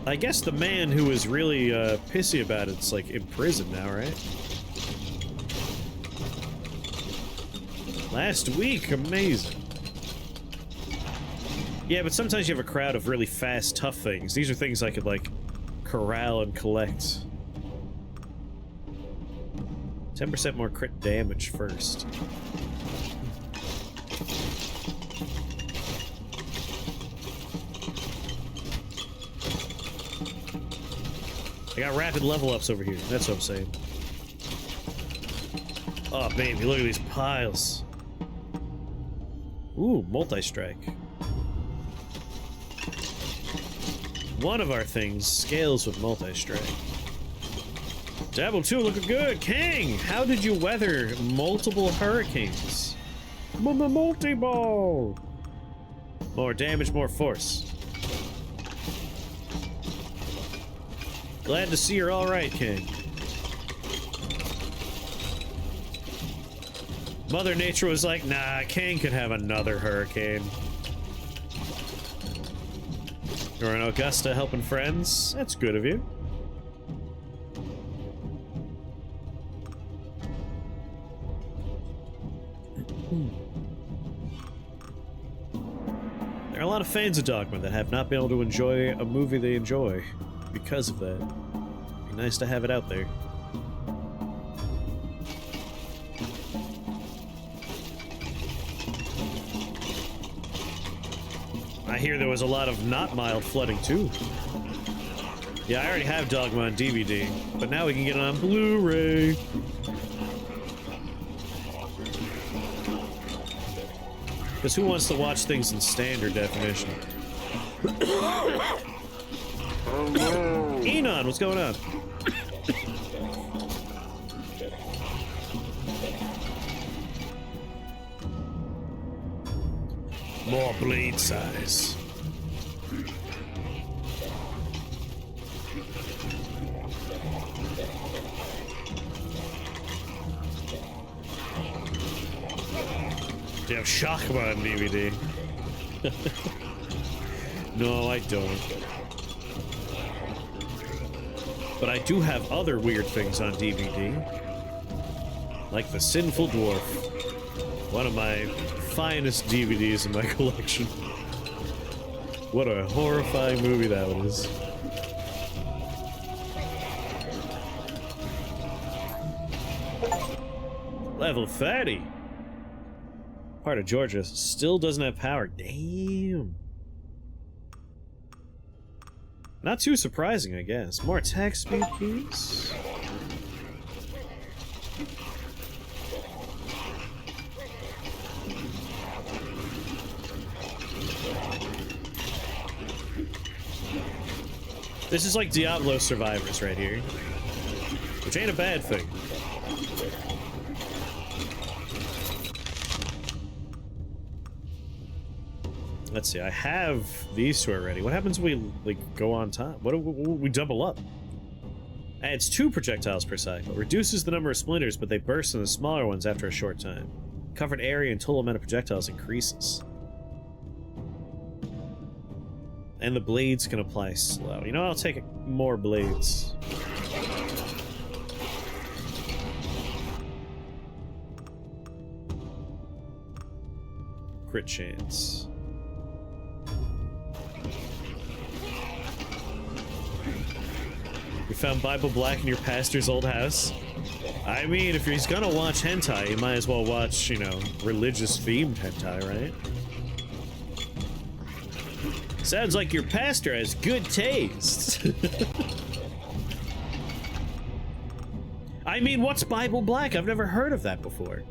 I guess the man who was really pissy about it's like in prison now, right? Last week, amazing. Yeah, but sometimes you have a crowd of really fast, tough things. These are things I could, like, corral and collect. 10% more crit damage first. I got rapid level ups over here. That's what I'm saying. Oh, baby, look at these piles. Ooh, multi-strike. One of our things scales with multi-strike. Diablo 2 looking good. King, how did you weather multiple hurricanes? Multi-ball. More damage, more force. Glad to see you're all right, King. Mother Nature was like, nah, King can have another hurricane. You're in Augusta helping friends? That's good of you. There are a lot of fans of Dogma that have not been able to enjoy a movie they enjoy because of that. It'd be nice to have it out there. I hear there was a lot of not mild flooding too. Yeah, I already have Dogma on DVD, but now we can get it on Blu-ray. Because who wants to watch things in standard definition? Enon, what's going on? More blade size. Do you have Shakma on DVD? No, I don't. But I do have other weird things on DVD. Like The Sinful Dwarf. One of my finest DVDs in my collection. What a horrifying movie that was. Level 30. Part of Georgia still doesn't have power. Damn. Not too surprising, I guess. More attack speed, please. This is like Diablo Survivors right here. Which ain't a bad thing. Let's see, I have these two already. What happens when we, like, go on top? What do we double up? Adds 2 projectiles per cycle. Reduces the number of splinters, but they burst in the smaller ones after a short time. Covered area and total amount of projectiles increases. And the blades can apply slow. You know, I'll take more blades. Crit chance. You found Bible Black in your pastor's old house? I mean, if he's gonna watch hentai, you might as well watch, you know, religious-themed hentai, right? Sounds like your pastor has good taste. I mean, what's Bible Black? I've never heard of that before.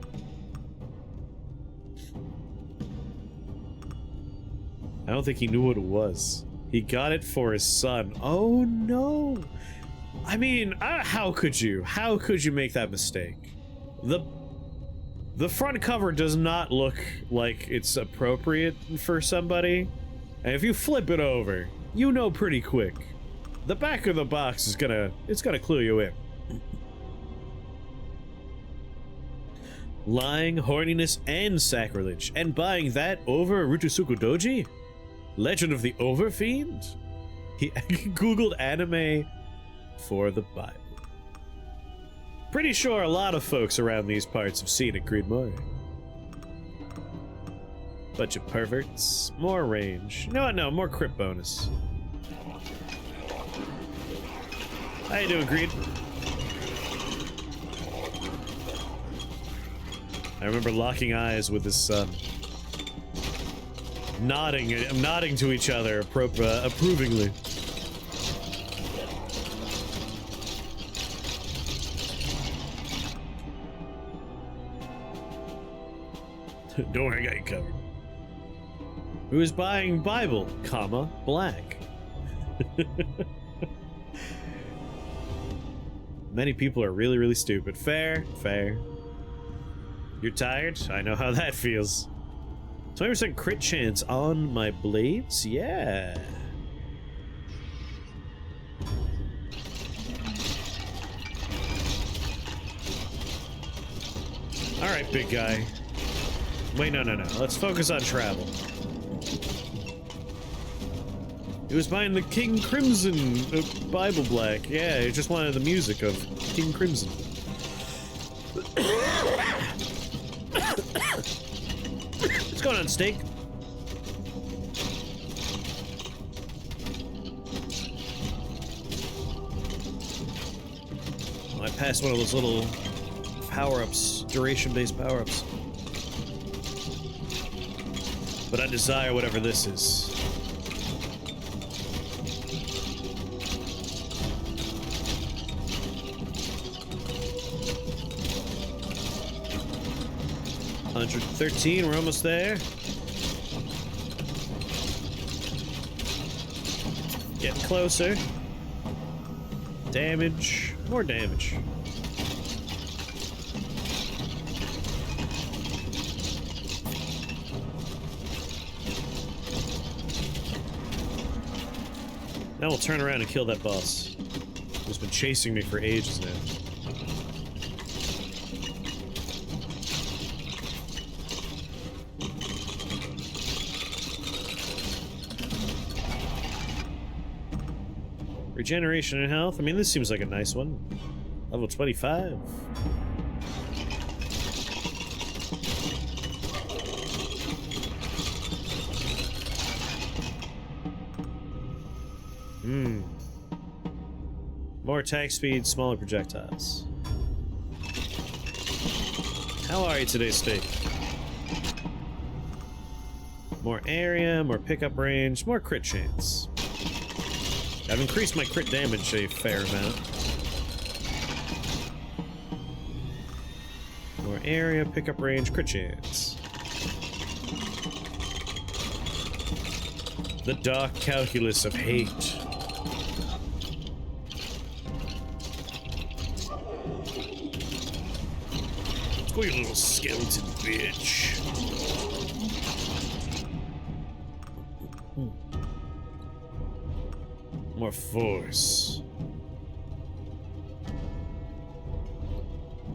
I don't think he knew what it was. He got it for his son. Oh no! I mean, how could you? How could you make that mistake? The front cover does not look like it's appropriate for somebody. And if you flip it over, you know pretty quick. The back of the box is gonna clue you in. Lying, horniness, and sacrilege. And buying that over Rutusuku Doji? Legend of the Overfiend? He googled anime for the Bible. Pretty sure a lot of folks around these parts have seen it, Greenmore. Bunch of perverts. More range. No, no, more crit bonus. How you doing, Greed? I remember locking eyes with his son. Nodding to each other approvingly. Don't worry, I got you covered. Who is buying Bible, comma, black? Many people are really, really stupid. Fair, fair. You're tired? I know how that feels. 20% crit chance on my blades? Yeah. Alright, big guy. Wait, no. Let's focus on travel. He was buying the King Crimson Bible Black. Yeah, he just wanted the music of King Crimson. What's going on, Steak? Oh, I passed one of those little power-ups, duration-based power-ups. But I desire whatever this is. $113, we're almost there. Getting closer. Damage, more damage. Now we'll turn around and kill that boss, who's been chasing me for ages now. Regeneration and health. I mean, this seems like a nice one. Level 25. More attack speed, smaller projectiles. How are you today, Steak? More area, more pickup range, more crit chance. I've increased my crit damage a fair amount. More area, pickup range, crit chance. The dark calculus of hate. Go, you little skeleton bitch. More force.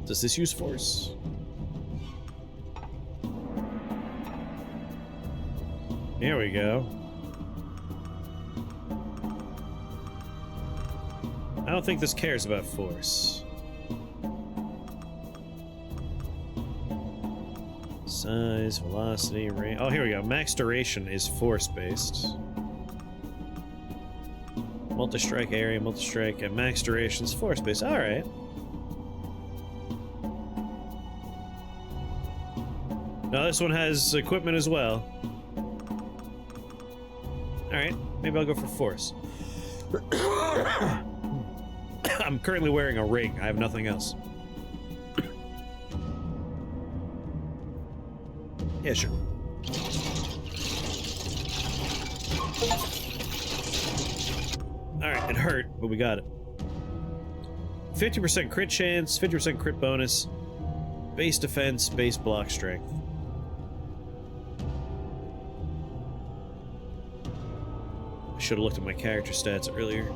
Does this use force? Here we go. I don't think this cares about force. Size, velocity, range. Oh, here we go. Max duration is force-based. Multi-strike area, multi-strike, and max duration is force-based. Alright. Now this one has equipment as well. Alright, maybe I'll go for force. I'm currently wearing a ring. I have nothing else. Yeah, sure. Alright, it hurt, but we got it. 50% crit chance, 50% crit bonus, base defense, base block strength. I should have looked at my character stats earlier.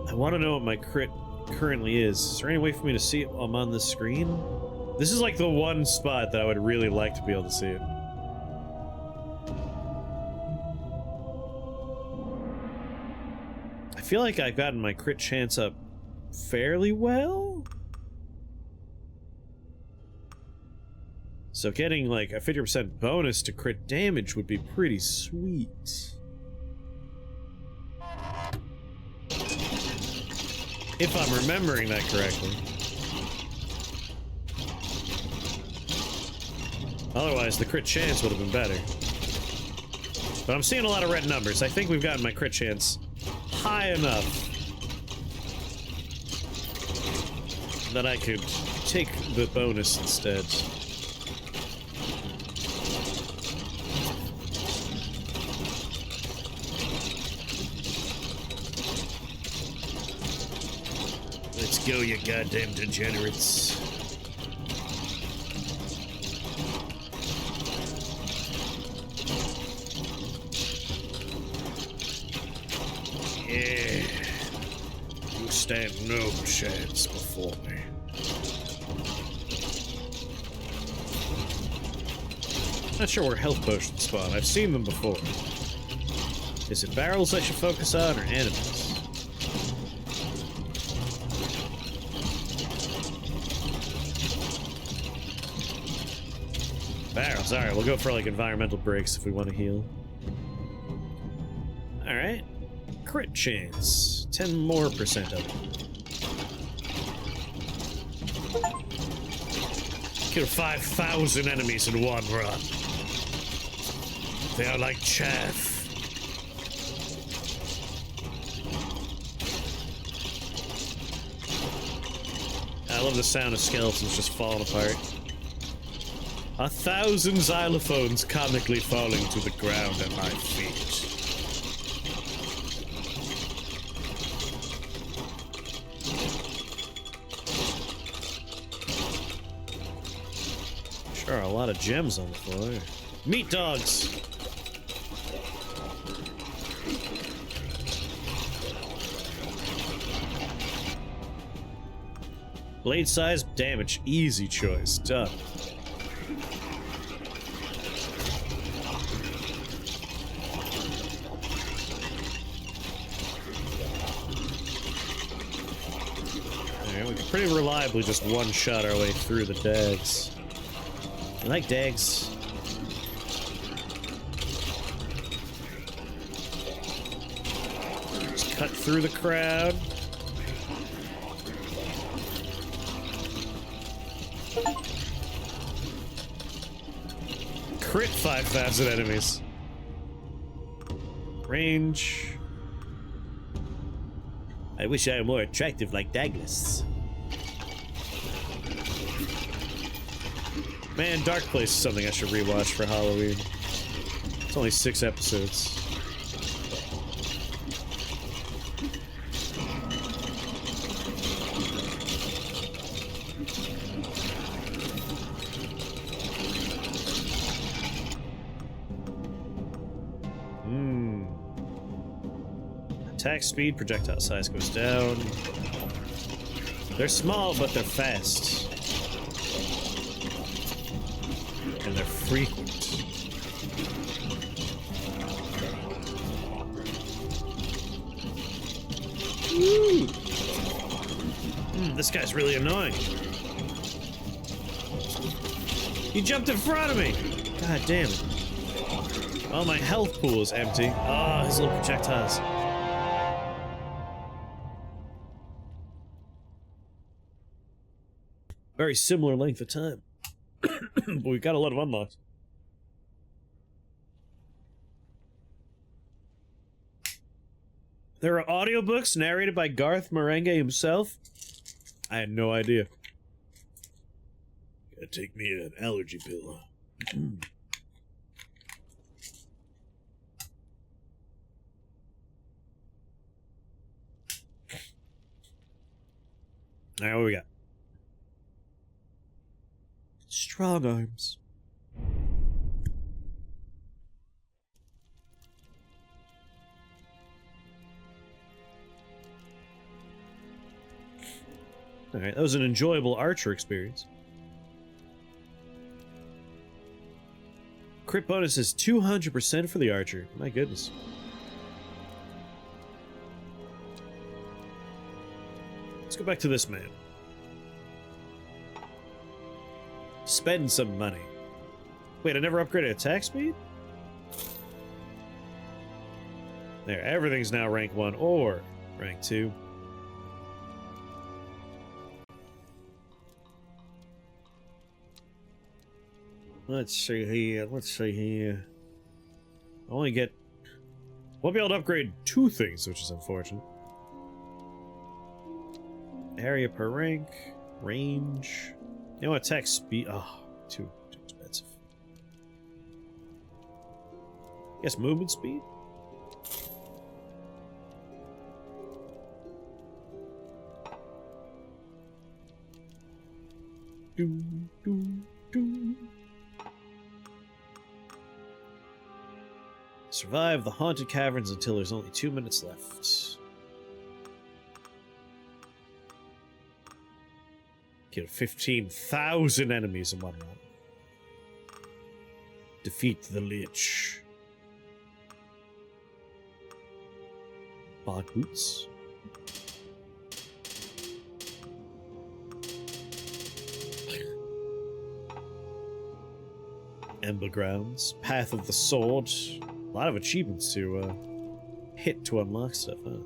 I want to know what my crit currently is. Is there any way for me to see it while I'm on the screen? This is like the one spot that I would really like to be able to see it. I feel like I've gotten my crit chance up fairly well. So getting like a 50% bonus to crit damage would be pretty sweet. If I'm remembering that correctly. Otherwise, the crit chance would have been better. But I'm seeing a lot of red numbers. I think we've gotten my crit chance high enough that I could take the bonus instead. Let's go, you goddamn degenerates. Yeah. You stand no chance before me. Not sure where health potions spawn. I've seen them before. Is it barrels I should focus on, or enemies? Barrels. Alright, we'll go for like environmental breaks if we want to heal. Alright. Crit chance. 10% more of it. Kill 5,000 enemies in one run. They are like chaff. I love the sound of skeletons just falling apart. 1,000 xylophones comically falling to the ground at my feet. Sure, a lot of gems on the floor. Meat dogs! Blade size, damage, easy choice, done. We can pretty reliably just one-shot our way through the dags. I like dags. Just cut through the crowd. Crit 5,000 enemies. Range. I wish I were more attractive like Douglas. Man, Dark Place is something I should rewatch for Halloween. It's only 6 episodes. Attack speed, projectile size goes down. They're small, but they're fast. And they're frequent. Woo! This guy's really annoying. He jumped in front of me! God damn it. Oh, my health pool is empty. Oh, his little projectiles. Very similar length of time. But we've got a lot of unlocks. There are audiobooks narrated by Garth Marenghi himself? I had no idea. Gotta take me an allergy pill. Alright, what we got? Strong arms. Alright, that was an enjoyable archer experience. Crit bonus is 200% for the archer. My goodness. Let's go back to this man. Spend some money. Wait, I never upgraded attack speed? There, everything's now rank 1 or rank 2. Let's see here, let's see here. I only get... Won't be able to upgrade 2 things, which is unfortunate. Area per rank, range... You know, attack speed... Oh, too expensive. I guess movement speed? Do, do, do. Survive the haunted caverns until there's only 2 minutes left. Kill 15,000 enemies in one run. Defeat the Lich. Bog boots. Ember Grounds. Path of the Sword. A lot of achievements to hit to unlock stuff, huh?